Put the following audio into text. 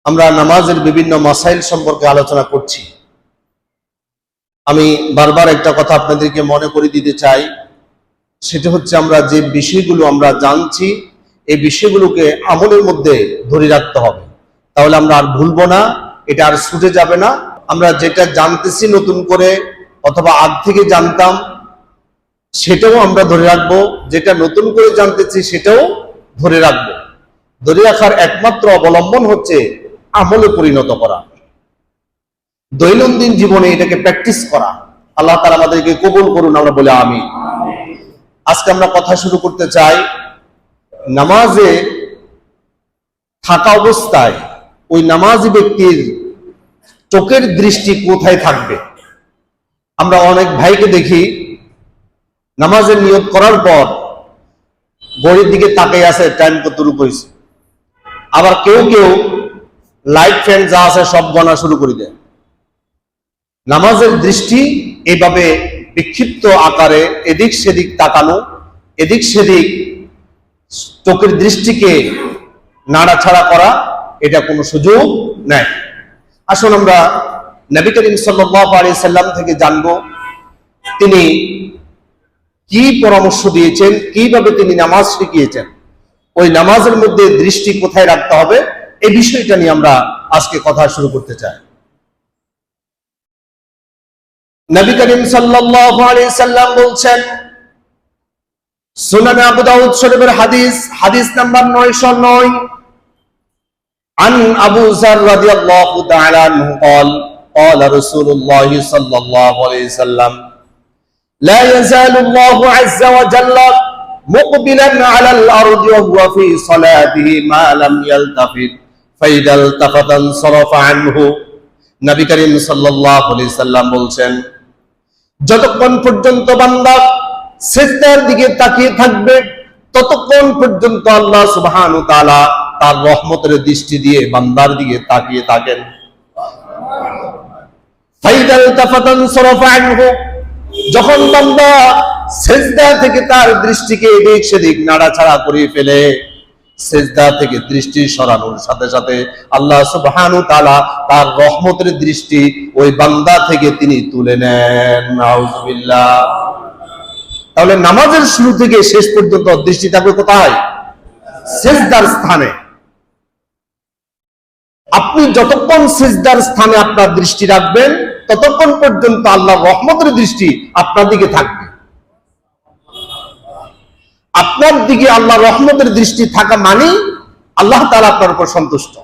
আমরা নামাজের বিভিন্ন মাসাইল সম্পর্কে আলোচনা করছি। আমি বারবার একটা কথা আপনাদেরকে মনে করে দিতে চাই, সেটা হচ্ছে আমরা যে বিষয়গুলো আমরা জানছি এই বিষয়গুলোকে আমলের মধ্যে ধরে রাখতে হবে, তাহলে আমরা আর ভুলবো না, এটা আর ছুটে যাবে না। আমরা যেটা জানতেছি নতুন করে অথবা আগ থেকে জানতাম সেটাও আমরা ধরে রাখবো, যেটা নতুন করে জানতেছি সেটাও ধরে রাখবো। ধরে রাখার একমাত্র অবলম্বন হচ্ছে আমলে পরিণত করা, দৈনন্দিন জীবনে এটাকে প্র্যাকটিস করা। আল্লাহ তাআলা আমাদেরকে কবুল করুন, আমরা বলে আমিন। আজকে আমরা কথা শুরু করতে চাই, নামাজে থাকা অবস্থায় ওই নামাজি ব্যক্তির চোখের দৃষ্টি কোথায় থাকবে। আমরা অনেক ভাইকে দেখি নামাজের নিয়ত করার পর ঘড়ির দিকে তাকিয়ে আছে, টাইম কতটুকু হয়েছে। আবার কেউ কেউ লাইট ফ্যান যা আছে সব গণা শুরু করে দেয়। নামাজের দৃষ্টি এইভাবে বিক্ষিপ্ত আকারে এদিক সেদিক তাকানো, এদিক সেদিক চোখের দৃষ্টিকে নাড়াছাড়া করা, এটা কোনো সুযোগ নেই। আসুন আমরা নবী করিম সাল্লাল্লাহু আলাইহি সাল্লাম থেকে জানবো তিনি কি পরামর্শ দিয়েছেন, কিভাবে তিনি নামাজ শিখিয়েছেন, ওই নামাজের মধ্যে দৃষ্টি কোথায় রাখতে হবে, এই বিষয়টা নিয়ে আমরা আজকে কথা শুরু করতে চাই। নবী করিম সাল্লাল্লাহু আলাইহি সাল্লাম বলছেন, সুনান আবু দাউদ শরীফের হাদিস নাম্বার 909, আন আবু যার রাদিয়াল্লাহু তাআলা আনহু قال قال رسول الله صلى الله عليه وسلم لا يزال الله عز وجل مقبلا على الارض وهو في صلاته ما لم يلتفت فاذا التفت انصرف عنه। নবী করিম সাল্লাল্লাহু আলাইহি সাল্লাম বলছেন, যতক্ষণ পর্যন্ত বান্দা সিজদার দিকে তাকিয়ে থাকবে ততক্ষণ পর্যন্ত আল্লাহ সুবহানাহু ওয়া তাআলা তার রহমতের দৃষ্টি দিয়ে বান্দার দিকে তাকিয়ে থাকেন। ফাইদাল তাফাতান সরাফা আনহু, যখন বান্দা সিজদা থেকে তার দৃষ্টিকে এদিক সেদিক নাড়াচাড়া করে ফেলে, সিজদা থেকে দৃষ্টি সরানোর সাথে সাথে আল্লাহ সুবহানাহু ওয়া তাআলা তার রহমতের দৃষ্টি ওই বান্দা থেকে তিনি তুলে নেন। নাউযুবিল্লাহ। তাহলে নামাজের শুরু থেকে শেষ পর্যন্ত দৃষ্টি থাকবে কোথায়? সিজদার স্থানে। আপনি যতক্ষণ সিজদার স্থানে আপনার দৃষ্টি রাখবেন ততক্ষণ পর্যন্ত আল্লাহর রহমতের দৃষ্টি আপনার দিকে থাকবে। আপনার দিকে আল্লাহর রহমতের দৃষ্টি থাকা মানে আল্লাহ তাআলা আপনার উপর সন্তুষ্ট।